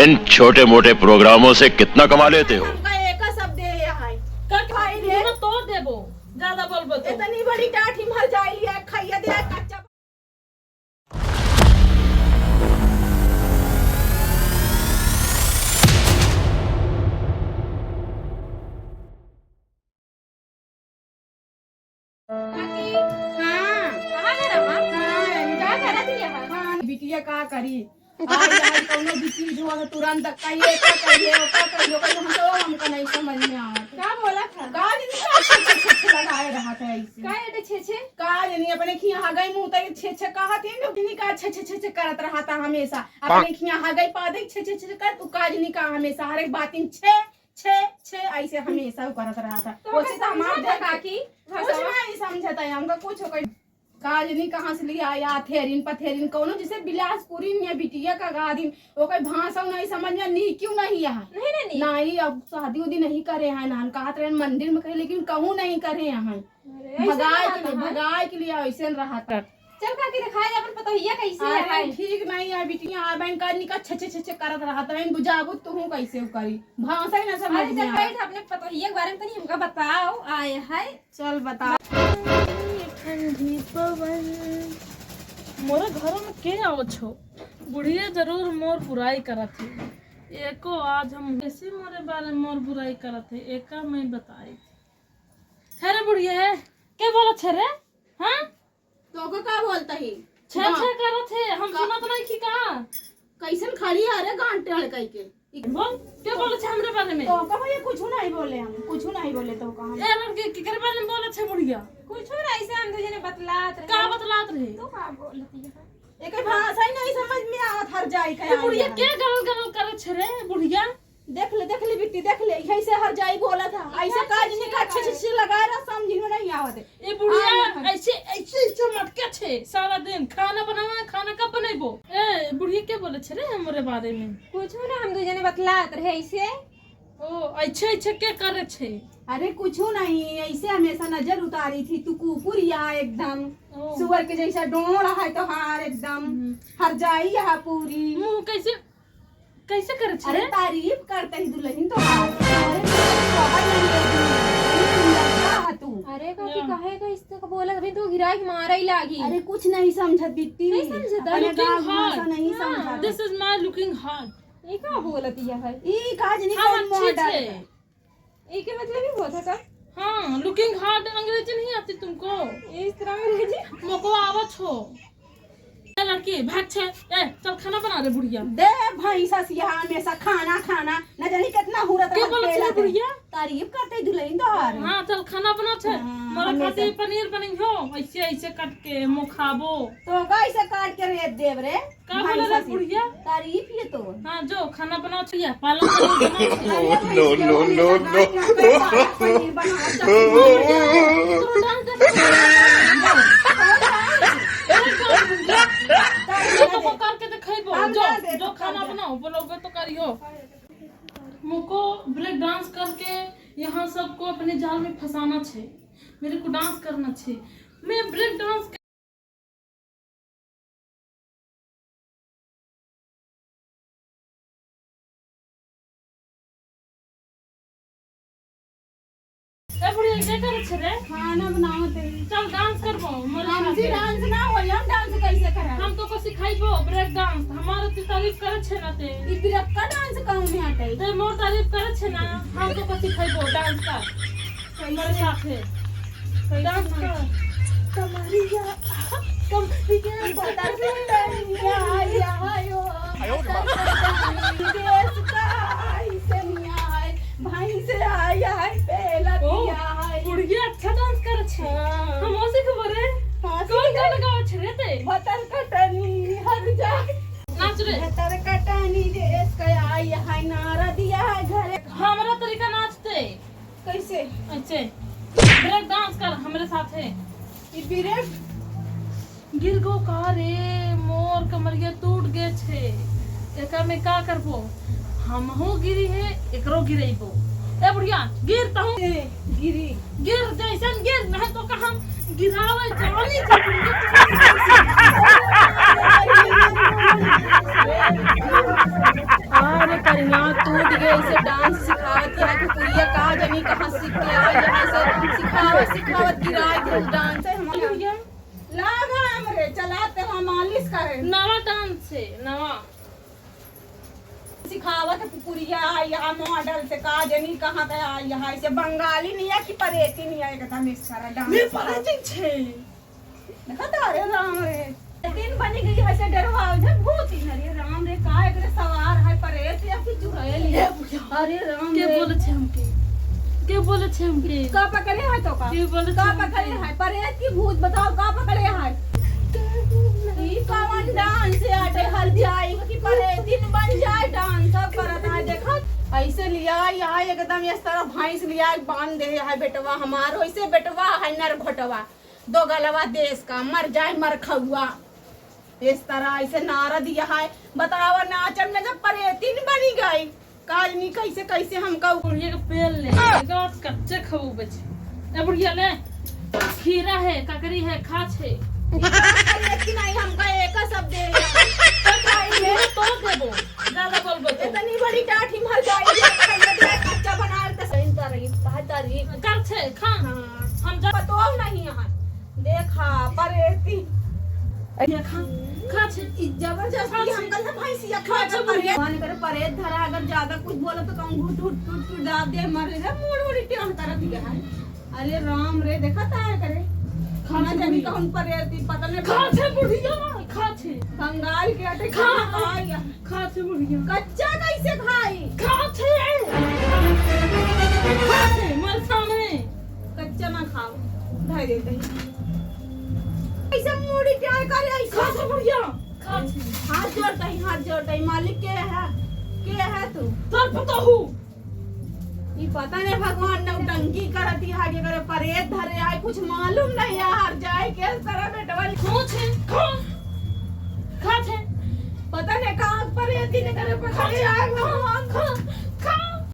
इन छोटे मोटे प्रोग्रामों से कितना कमा लेते हो? एक शब्द है भाई दे ना तोड़ देबो ज्यादा बोलबो तो इतनी बड़ी टाठी मर जाइली है खाइए दे कच्चा बिटिया का करी आई आई कोनो भी चीज हो तो तुरंत कहिए का कहिए का कहिए का हम तो हमको नहीं समझ में आवत क्या बोला था गाज नहीं लगाए रहा था ऐसे का एटे छे छे काज नहीं अपने खिया हा गई मुंह तक छे छे कहा थी नहीं का छे छे छे करत रहा था हमेशा अपने खिया हा गई पा दे छे छे छे कर तू काज नहीं का हमेशा हर एक बात छे छे छे ऐसे हमेशा करत रहा था कोशिश हमार दे काकी कुछ नहीं समझता है हमका कुछ हो काज नहीं कहाँ से लिया आया थेरिन पथेरिन कोनो जैसे बिलासपुरी में बिटिया का गादी वो कोई भाषा नहीं समझ में नहीं क्यों नहीं यहाँ नहीं अब शादी उदी नहीं करे हैं नान कहत रहे मंदिर में कहे लेकिन कहूँ नहीं करे यहाँ भगाए के लिए ऐसे रहा कर चल काकी दिखाए अपन पतोहिया कैसे है ठीक नहीं है बिटिया आ बैंक का निका छे छे छे करत रहा था इन बुझाबू तू कैसे करी भाषा ही ना समझ में आए अपने पतोहिया के बारे में तनी हमका बताओ आए है चल बता ठंडी पवन मोरे घरों में के आओ छो बुढ़िया जरूर मोर बुराई करत है एको आज हम कैसे मोरे बारे में मोर बुराई करत है एका मैं बताई है रे बुढ़िया है क्या बोला छे रे हां तो को का बोलता ही छे छे करत है हम सुनत नहीं की का कैसन खाली अरे गांटे हड़काई के बोल क्या बोले छे हमरे बारे में तो कहो ये कुछ नहीं बोले हम कुछ नहीं बोले तो कहा ए लड़के की करे बारे में बोले छे बुढ़िया कुछ और ऐसे हम तुझे बतलात रहे का बतलात रहे तो का बोलती है एक भाषा ही नहीं समझ में आवत हर जाई का ए बुढ़िया क्या गलल गलल करे छे रे बुढ़िया देख ले बिट्टी देख ले ऐसे हर जाई बोला था ऐसे काज नहीं का अच्छे से लगाए रहा समझ में नहीं आवत ए बुढ़िया ऐसे ऐसे ऐसे मटके छे सारा दिन खाना बनावा खाना कब बनेबो ए बुढ़िया क्या बोले छे रे हमरे बारे में कुछ ना हम तुझे बतलात रहे ऐसे ओ अच्छे अच्छे क्या करे छे अरे कुछ नहीं ऐसे हमेशा नजर उतारी थी तू कुकुरिया एकदम सुअर के जैसा डोड़ा है तो हार एकदम हर जाई यहाँ पूरी मुंह कैसे कैसे करे छे अरे तारीफ करते ही दुल्हन तो हार तू अरे काकी कहेगा इससे का बोला अभी तू गिरा के मारा ही लागी अरे कुछ नहीं समझत बिट्टी नहीं समझत अपने लुकिंग गाँव भाषा नहीं हार्ड समझत this is my looking hard ये का बोलती है ई काज नहीं हम कर अच्छे मोड़ा छे ये के मतलब ही होता का हाँ लुकिंग हार्ड अंग्रेजी नहीं आती तुमको इस तरह में रह जी मोको आवत हो ए लड़की भाग छे ए चल खाना बना रे बुढ़िया दे भैंसा सिया हमेशा खाना खाना न जानी कितना हुरत क्या बोला छे बुढ़िया तारीफ करते दुल्हन तो हार हाँ चल खाना बना छे हाँ, मोरे हमेशा। खातिर पनीर बनी हो ऐसे ऐसे काट के मो खाबो तो कैसे काट के रेत देव रे का बोला रे भैंसा सी। बुढ़िया तारीफ ये तो हाँ जो खाना बनाओ छिया पालक पनीर बनाओ छिया No, तो डांस तो करके दिखाइबो जो खाना बनाओ बोलोगे तो करियो मुको ब्रेक डांस करके यहाँ सबको अपने जाल में फंसाना छे मेरे को डांस करना छे मैं ब्रेक डांस ए बुढ़िया क्या करे छे रे खाना बनाओ ते चल डांस करबो हम जी डांस ना हो हम डांस कैसे करा हम तो को सिखाइबो ब्रेक डांस हमारे तो तारीफ करे छे ना ते ई ब्रेक का डांस कहूं में हटे ते मोर तारीफ करे छे ना हम तो को सिखाइबो डांस का मेरे साथ है डांस कर कमरिया कमरिया पता चलिया या आयो देश का ऐसे मिया है भाई से आया है पहला दिया है बुढ़िया अच्छा डांस करे छे हम ओसे खबर है कौन गाना गावे छे रे ते भतर कटनी हर जाए नाच रे भतर कटनी देश का आया है नारा दिया है घरे हमारा तरीका नाचते कैसे अच्छे ब्रेक डांस कर हमारे साथ है ई ब्रेक गिर गो का रे मोर कमरिया टूट गए छे एका में का करबो हम हो गिरी है एकरो गिरेबो ए बुढ़िया गिर तहु गिरी गिर जैसन गिर नहीं तो का हम गिरावे जानी आ भूत गए से डांस सिखावत है कि पुरिया का जनी कहां सीख के आई यहाँ से सिखावत गिराए के डांस है हमारे लागा हमरे चलाते हम मालिश करे नवा डांस से नवा सिखावत पुरिया यहाँ मॉडल से का जनी कहां पे आई यहाँ से बंगाली नहीं है कि परेती नहीं है एकदम इस सारा डांस मैं परेती छे देखा तारे राम रे दिन बनी गई है से डरवा उधर भूत ही अरे राम रे का एकरे सवार है परेत या कि चुड़ैल है अरे राम के रे बोले छे हमके के बोले छे हमके का पकड़े है तो का के बोले का पकड़े है परेत की भूत बताओ का पकड़े है ई कौन डांस आटे हर जाए कि परेतिन बन जाए डांस सब करत है देखा ऐसे लिया यहाँ एकदम इस तरह भैंस लिया बांध दे है बेटवा हमारो ऐसे बेटवा है नर घोटवा दो गलवा देश का मर जाए मर खहुआ इस तरह ऐसे नारा दिया है बतावा नाचन में जब परेतिन बनी गई काजनी कैसे कैसे हमका बुढ़िया के पेल ले गात कच्चे खाऊ बचे ए बुढ़िया ले खीरा है ककरी है खा छे कि नहीं हमका एक सब दे तो देबो ज्यादा बोलबो तो इतनी बड़ी टाठी मर जाएगी कच्चा बना के सही तारी कर छे खा हाँ हम जा पतो नहीं यहाँ देखा परेती ये खा खा छे जबरदस्ती हम कल भैंसिया खा के परेत मान करे परेत धरा अगर ज्यादा कुछ बोलो तो कहूं घुट घुट टूट दाब दे मर रे मोड़ टेढ़ कर दिया है अरे राम रे देखा तार करे खाना जनी कहूं परेती पता नहीं खा छे बुढ़िया खा छे बंगाल के आटे खा खाया खा छे बुढ़िया कच्चा कैसे खाई खा छे मर सामने कच्चा ना खाओ धर दे दही ऐसे मूड़ी प्यार करे ऐसा खा छे बुढ़िया खा छे हाथ जोड़ता ही मालिक के है तू तर पता हूँ ये पता नहीं भगवान नौटंकी करती है कि करे परेत धरे आए कुछ मालूम नहीं है हर जाए के तरह बेटवा खा छे खा छे पता नहीं कहाँ परेती ने करे पकड़े आए भगवान खा